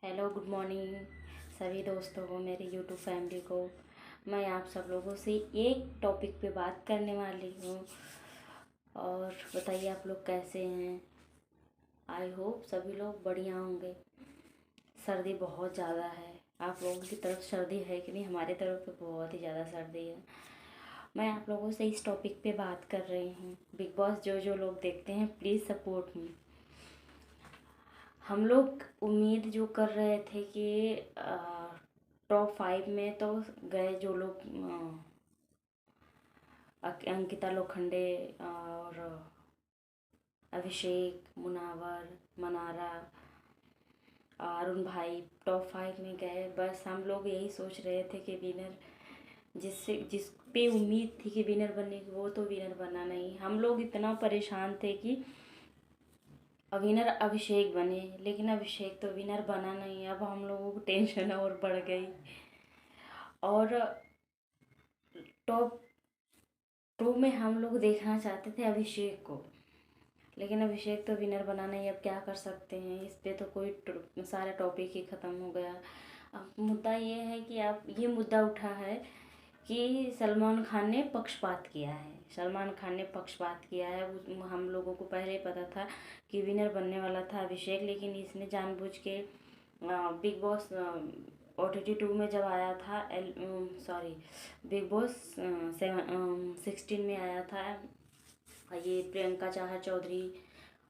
Hello, good morning सभी दोस्तों को, मेरी यूट्यूब फैमिली को। मैं आप सब लोगों से एक टॉपिक पे बात करने वाली हूँ। और बताइए आप लोग कैसे हैं। आई होप सभी लोग बढ़िया होंगे। सर्दी बहुत ज़्यादा है। आप लोगों की तरफ सर्दी है कि नहीं? हमारी तरफ तो बहुत ही ज़्यादा सर्दी है। मैं आप लोगों से इस टॉपिक पे बात कर रही हूँ। बिग बॉस जो जो लोग देखते हैं, प्लीज़ सपोर्ट मी। हम लोग उम्मीद जो कर रहे थे कि टॉप 5 में तो गए जो लोग, अंकिता लोखंडे और अभिषेक, मुनावर, मनारा, अरुण भाई टॉप 5 में गए। बस हम लोग यही सोच रहे थे कि विनर, जिस पे उम्मीद थी कि विनर बनने की, वो तो विनर बना नहीं। हम लोग इतना परेशान थे कि विनर अभिषेक बने, लेकिन अभिषेक तो विनर बना नहीं। अब हम लोगों को टेंशन और बढ़ गई। और टॉप 2 में हम लोग देखना चाहते थे अभिषेक को, लेकिन अभिषेक तो विनर बना नहीं। अब क्या कर सकते हैं, इस पे तो कोई सारा टॉपिक ही ख़त्म हो गया। अब मुद्दा ये है कि आप ये मुद्दा उठा है कि सलमान खान ने पक्षपात किया है। सलमान खान ने पक्षपात किया है। हम लोगों को पहले ही पता था कि विनर बनने वाला था अभिषेक, लेकिन इसने जानबूझ के बिग बॉस OTT 2 में जब आया था, सॉरी, बिग बॉस 16 में आया था, ये प्रियंका चाहर चौधरी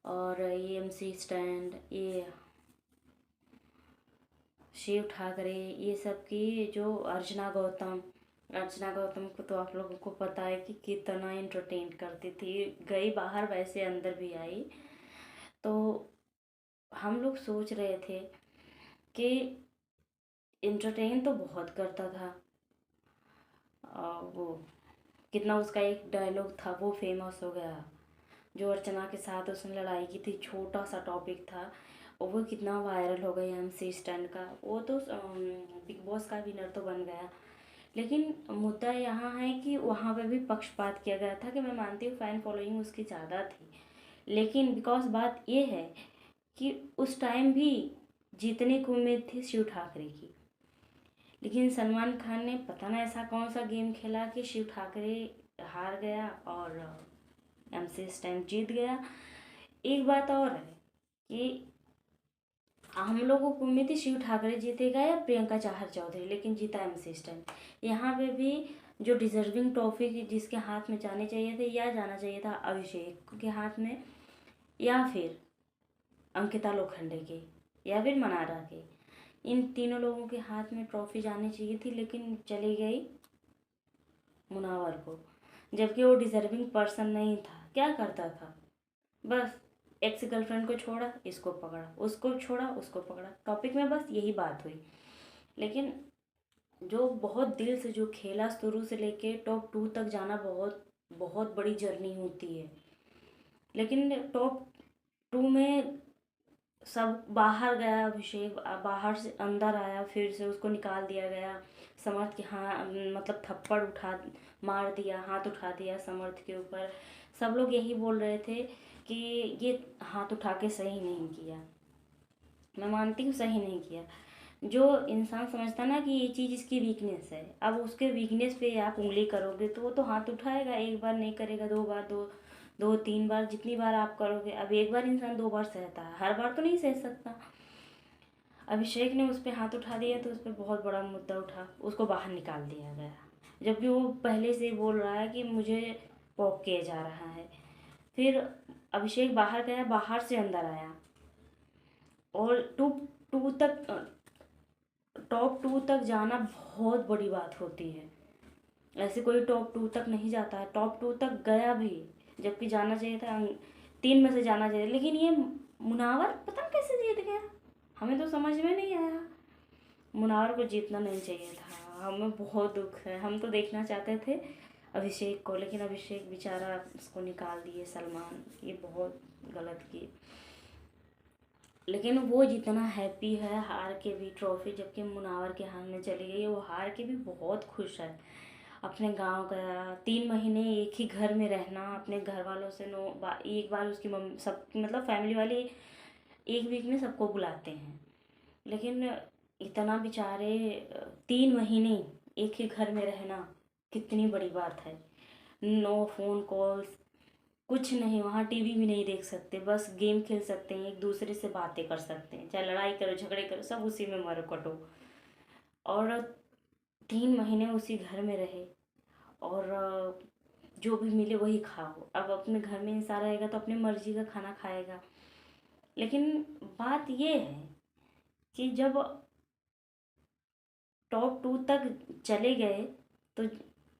और ये MC स्टैंड, ये शिव ठाकरे, ये सब की जो अर्चना गौतम को तो आप लोगों को पता है कि कितना एंटरटेन करती थी। गई बाहर वैसे अंदर भी आई। तो हम लोग सोच रहे थे कि एंटरटेन तो बहुत करता था। वो कितना, उसका एक डायलॉग था वो फेमस हो गया, जो अर्चना के साथ उसने लड़ाई की थी, छोटा सा टॉपिक था और वो कितना वायरल हो गया। MC स्टैंड का वो तो बिग बॉस का विनर तो बन गया, लेकिन मुद्दा यहाँ है कि वहाँ पे भी पक्षपात किया गया था। कि मैं मानती हूँ फैन फॉलोइंग उसकी ज़्यादा थी, लेकिन बिकॉज बात ये है कि उस टाइम भी जीतने की उम्मीद थी शिव ठाकरे की, लेकिन सलमान खान ने पता ना ऐसा कौन सा गेम खेला कि शिव ठाकरे हार गया और MC स्टैंड जीत गया। एक बात और है कि हम लोगों को उम्मीद थी शिव ठाकरे जीतेगा या प्रियंका चाहर चौधरी, लेकिन जीता MC स्टैंड। यहाँ पे भी जो डिजर्विंग ट्रॉफी जिसके हाथ में जाने चाहिए थे, या जाना चाहिए था अभिषेक के हाथ में, या फिर अंकिता लोखंडे के, या फिर मनारा के। इन तीनों लोगों के हाथ में ट्रॉफी जानी चाहिए थी, लेकिन चली गई मुनावर को, जबकि वो डिजर्विंग पर्सन नहीं था। क्या करता था, बस एक्स गर्लफ्रेंड को छोड़ा, इसको पकड़ा, उसको छोड़ा, उसको पकड़ा। टॉपिक में बस यही बात हुई। लेकिन जो बहुत दिल से जो खेला, शुरू से लेके टॉप 2 तक जाना बहुत बहुत बड़ी जर्नी होती है। लेकिन टॉप 2 में सब बाहर गया, अभिषेक बाहर से अंदर आया, फिर से उसको निकाल दिया गया। समर्थ के हाँ, मतलब थप्पड़ मार दिया, हाथ उठा दिया समर्थ के ऊपर। सब लोग यही बोल रहे थे कि ये हाथ उठा के सही नहीं किया। मैं मानती हूँ सही नहीं किया। जो इंसान समझता ना कि ये चीज़ इसकी वीकनेस है, अब उसके वीकनेस पे आप उंगली करोगे तो वो तो हाथ उठाएगा। एक बार नहीं करेगा, 2 बार, दो 3 बार, जितनी बार आप करोगे। अब एक बार इंसान 2 बार सहता है, हर बार तो नहीं सह सकता। अभिषेक ने उस पर हाथ उठा दिया तो उस पर बहुत बड़ा मुद्दा उठा, उसको बाहर निकाल दिया गया, जबकि वो पहले से बोल रहा है कि मुझे पोक किया जा रहा है। फिर अभिषेक बाहर गया, बाहर से अंदर आया और टॉप 2 तक जाना बहुत बड़ी बात होती है। ऐसे कोई टॉप 2 तक नहीं जाता है। टॉप 2 तक गया भी, जबकि जाना चाहिए था 3 में से जाना चाहिए, लेकिन ये मुनावर पता नहीं कैसे जीत गया। हमें तो समझ में नहीं आया। मुनावर को जीतना नहीं चाहिए था। हमें बहुत दुख है, हम तो देखना चाहते थे अभिषेक को, लेकिन अभिषेक बेचारा उसको निकाल दिए सलमान, ये बहुत गलत की। लेकिन वो जितना हैप्पी है हार के भी ट्रॉफी जबकि मुनावर के हाथ में चली गई, वो हार के भी बहुत खुश है। अपने गांव गया, 3 महीने एक ही घर में रहना, अपने घर वालों से एक बार उसकी मम्मी, सब मतलब फैमिली वाले 1 वीक में सबको बुलाते हैं, लेकिन इतना बेचारे 3 महीने एक ही घर में रहना कितनी बड़ी बात है। नो फोन कॉल्स, कुछ नहीं, वहाँ टीवी भी नहीं देख सकते, बस गेम खेल सकते हैं, एक दूसरे से बातें कर सकते हैं, चाहे लड़ाई करो झगड़े करो सब उसी में मरो कटो। और 3 महीने उसी घर में रहे और जो भी मिले वही खाओ। अब अपने घर में इंसान रहेगा तो अपनी मर्जी का खाना खाएगा। लेकिन बात ये है कि जब टॉप 2 तक चले गए तो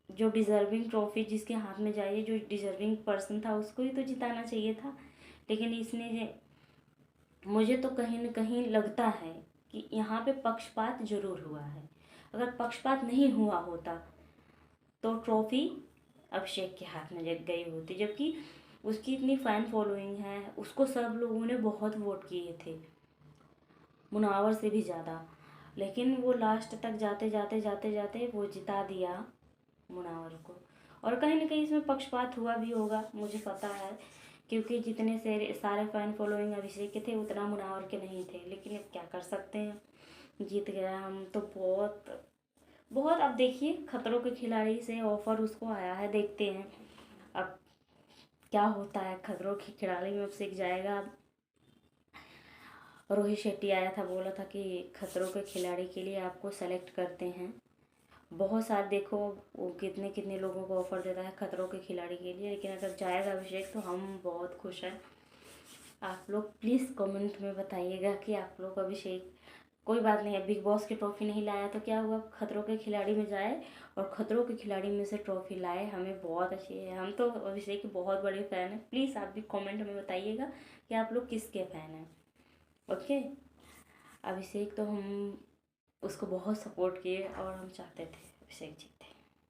जो डिज़र्विंग ट्रॉफी जिसके हाथ में जाइए, जो डिज़र्विंग पर्सन था उसको ही तो जिताना चाहिए था। लेकिन इसने, मुझे तो कहीं न कहीं लगता है कि यहाँ पे पक्षपात ज़रूर हुआ है। अगर पक्षपात नहीं हुआ होता तो ट्रॉफी अभिषेक के हाथ में जग गई होती, जबकि उसकी इतनी फ़ैन फॉलोइंग है, उसको सब लोगों ने बहुत वोट किए थे, मुनावर से भी ज़्यादा। लेकिन वो लास्ट तक जाते जाते जाते जाते वो जिता दिया मुनावर को। और कहीं ना कहीं इसमें पक्षपात हुआ भी होगा, मुझे पता है, क्योंकि जितने सारे फैन फॉलोइंग अभिषेक के थे उतना मुनावर के नहीं थे। लेकिन अब क्या कर सकते हैं, जीत गया। हम तो बहुत बहुत, अब देखिए खतरों के खिलाड़ी से ऑफर उसको आया है, देखते हैं अब क्या होता है। खतरों के खिलाड़ी में अभिषेक जाएगा। रोहित शेट्टी आया था, बोला था कि खतरों के खिलाड़ी के लिए आपको सेलेक्ट करते हैं। बहुत सारे देखो वो कितने कितने लोगों को ऑफ़र देता है खतरों के खिलाड़ी के लिए। लेकिन अगर जाएगा अभिषेक तो हम बहुत खुश हैं। आप लोग प्लीज़ कमेंट में बताइएगा कि आप लोग अभिषेक, कोई बात नहीं है, बिग बॉस की ट्रॉफी नहीं लाया तो क्या हुआ, खतरों के खिलाड़ी में जाए और खतरों के खिलाड़ी में से ट्रॉफी लाए, हमें बहुत अच्छी है। हम तो अभिषेक के बहुत बड़े फ़ैन हैं। प्लीज़ आप भी कमेंट में बताइएगा कि आप लोग किसके फ़ैन हैं। ओके, अभिषेक तो हम उसको बहुत सपोर्ट किए और हम चाहते थे अभिषेक जीते।